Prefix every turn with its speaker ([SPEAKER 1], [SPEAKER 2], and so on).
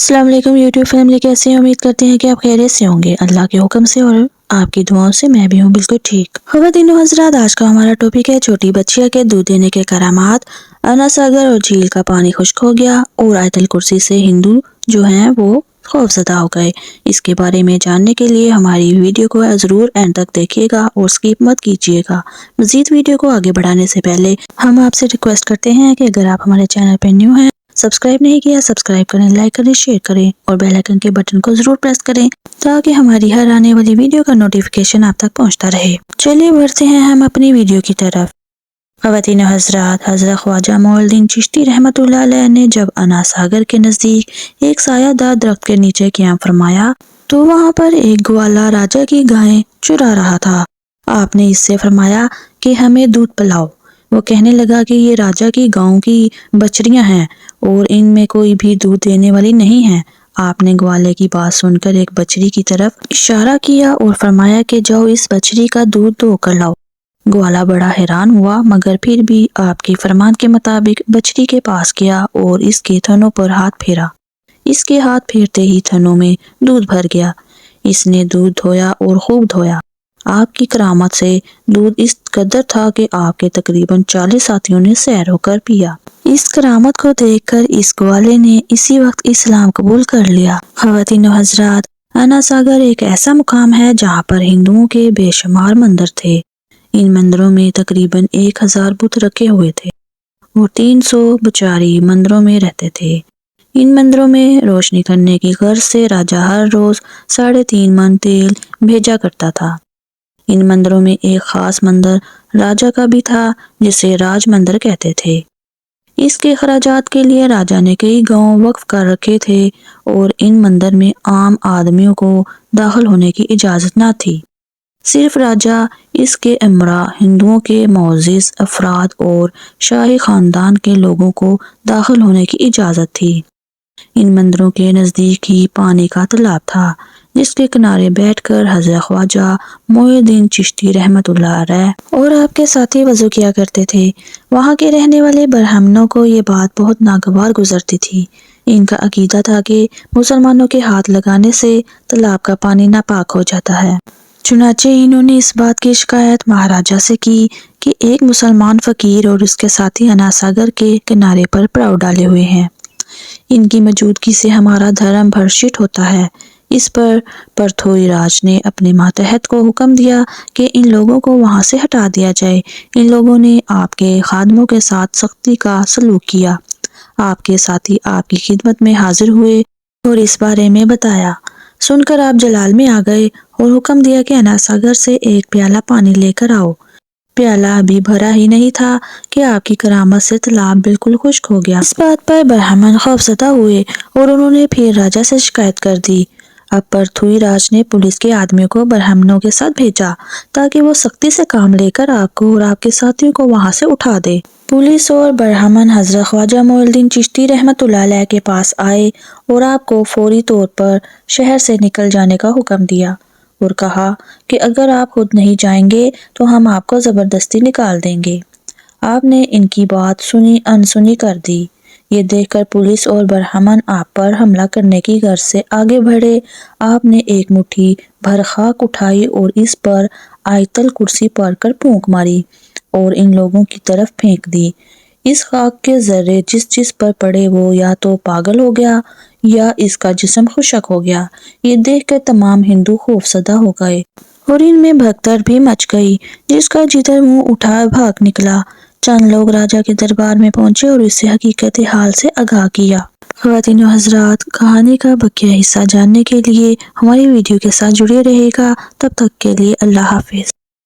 [SPEAKER 1] अस्सलाम वालेकुम YouTube family, कैसे हैं? उम्मीद करते हैं कि आप खैरियत से होंगे। अल्लाह के हुक्म से और आपकी दुआओं से मैं भी हूँ बिल्कुल ठीक। ख़वातीन व हज़रात, आज का हमारा टॉपिक है छोटी बच्चिया के दूध देने के करामात। अना सागर और झील का पानी खुश्क हो गया और आयतल कुर्सी से हिंदू जो हैं वो खौफज़दा हो गए। इसके बारे में जानने के लिए हमारी वीडियो को ज़रूर एंड तक देखिएगा और स्किप मत कीजिएगा। मज़ीद वीडियो को आगे बढ़ाने से पहले हम आपसे रिक्वेस्ट करते हैं कि अगर आप हमारे चैनल पर न्यू हैं, सब्सक्राइब नहीं किया, सब्सक्राइब करें, लाइक करें, शेयर करें और बेल आइकन के बटन को जरूर प्रेस करें ताकि हमारी हर आने वाली वीडियो का नोटिफिकेशन आप तक पहुंचता रहे। चलिए बढ़ते हैं हम अपनी वीडियो की तरफ। ख़वातीन हज़रात, हज़रत ख्वाजा मोइनुद्दीन चिश्ती रहमतुल्लाह अलैह ने जब अना सागर के नज़दीक एक सायादार दरख्त के नीचे क़याम फरमाया तो वहाँ पर एक ग्वाला राजा की गायें चुरा रहा था। आपने इससे फरमाया कि हमें दूध पिलाओ। वो कहने लगा कि ये राजा की गायों की बछड़ियां हैं और इनमें कोई भी दूध देने वाली नहीं है। आपने ग्वाले की बात सुनकर एक बछड़ी की तरफ इशारा किया और फरमाया कि जाओ इस बछड़ी का दूध धो कर लाओ। ग्वाला बड़ा हैरान हुआ मगर फिर भी आपके फरमान के मुताबिक बछड़ी के पास गया और इसके थनों पर हाथ फेरा। इसके हाथ फेरते ही थनों में दूध भर गया। इसने दूध धोया और खूब धोया। आपकी करामत से दूध इस कदर था कि आपके तकरीबन 40 साथियों ने सैर होकर पिया। इस करामत को देखकर इस ग्वाले ने इसी वक्त इस्लाम कबूल कर लिया। ख़वातीन व हज़रात, अना सागर एक ऐसा मुकाम है जहाँ पर हिंदुओं के बेशुमार मंदिर थे। इन मंदिरों में तकरीबन 1000 बुत रखे हुए थे और 300 पुजारी मंदिरों में रहते थे। इन मंदिरों में रोशनी करने की गर्ज से राजा हर रोज 3.5 मन तेल भेजा करता था। इन मंदिरों में एक खास मंदिर राजा का भी था जिसे राज मंदिर कहते थे। इसके खराजात के लिए राजा ने कई गांव वक्फ कर रखे थे और इन मंदिर में आम आदमियों को दाखिल होने की इजाज़त न थी। सिर्फ राजा, इसके अमरा, हिंदुओं के मोअज़्ज़िज़ अफराद और शाही ख़ानदान के लोगों को दाखिल होने की इजाज़त थी। इन मंदिरों के नज़दीक ही पानी का तालाब था जिसके किनारे बैठकर हज़रत ख्वाजा मोइनुद्दीन चिश्ती रहमतुल्लाह अलैह और आपके साथी वज़ू किया करते थे। वहाँ के रहने वाले ब्राह्मणों को ये बात बहुत नागवार गुजरती थी। इनका अकीदा था कि मुसलमानों के हाथ लगाने से तालाब का पानी नापाक हो जाता है। चुनाचे इन्होंने इस बात की शिकायत महाराजा से की कि एक मुसलमान फ़कीर और उसके साथी अना सागर के किनारे पर पड़ाव डाले हुए हैं। इनकी मौजूदगी से हमारा धर्म भ्रष्ट होता है। इस पर परथोई राज ने अपने मातहत को हुक्म दिया कि इन लोगों को वहां से हटा दिया जाए। इन लोगों ने आपके खादमों के साथ सख्ती का सलूक किया। आपके साथी आपकी खिदमत में हाजिर हुए और इस बारे में बताया। सुनकर आप जलाल में आ गए और हुक्म दिया कि अना सागर से एक प्याला पानी लेकर आओ। प्याला अभी भरा ही नहीं था कि आपकी करामत से तालाब बिल्कुल खुश्क हो गया। इस बात पर ब्राह्मण खौफज़दा हुए और उन्होंने फिर राजा से शिकायत कर दी। अब परथुई राज ने पुलिस के आदमियों को ब्राह्मणों के साथ भेजा ताकि वो सख्ती से काम लेकर आपको और आपके साथियों को वहां से उठा दे। पुलिस और ब्राह्मण हज़रत ख्वाजा मोइनुद्दीन चिश्ती रहमतुल्लाह अलैह के पास आए और आपको फौरी तौर पर शहर से निकल जाने का हुक्म दिया और कहा कि अगर आप खुद नहीं जाएंगे तो हम आपको ज़बरदस्ती निकाल देंगे। आपने इनकी बात सुनी अनसुनी कर दी। ये देखकर पुलिस और ब्राह्मण आप पर हमला करने की गर्ज से आगे बढ़े। आपने एक मुट्ठी भर खाक उठाई और इस पर आयतल कुर्सी पढ़कर फूंक मारी और इन लोगों की तरफ फेंक दी। इस खाक के जर्रे जिस पर पड़े वो या तो पागल हो गया या इसका जिस्म खुशक हो गया। ये देखकर तमाम हिंदू खौफज़दा हो गए और इनमें भगदड़ भी मच गई। जिसका जिधर मुंह उठा भाग निकला। चंद लोग राजा के दरबार में पहुंचे और इसे हकीकत हाल से आगाह किया। ख़वातीन व हज़रात, कहानी का बकिया हिस्सा जानने के लिए हमारी वीडियो के साथ जुड़े रहेगा। तब तक के लिए अल्लाह हाफिज़।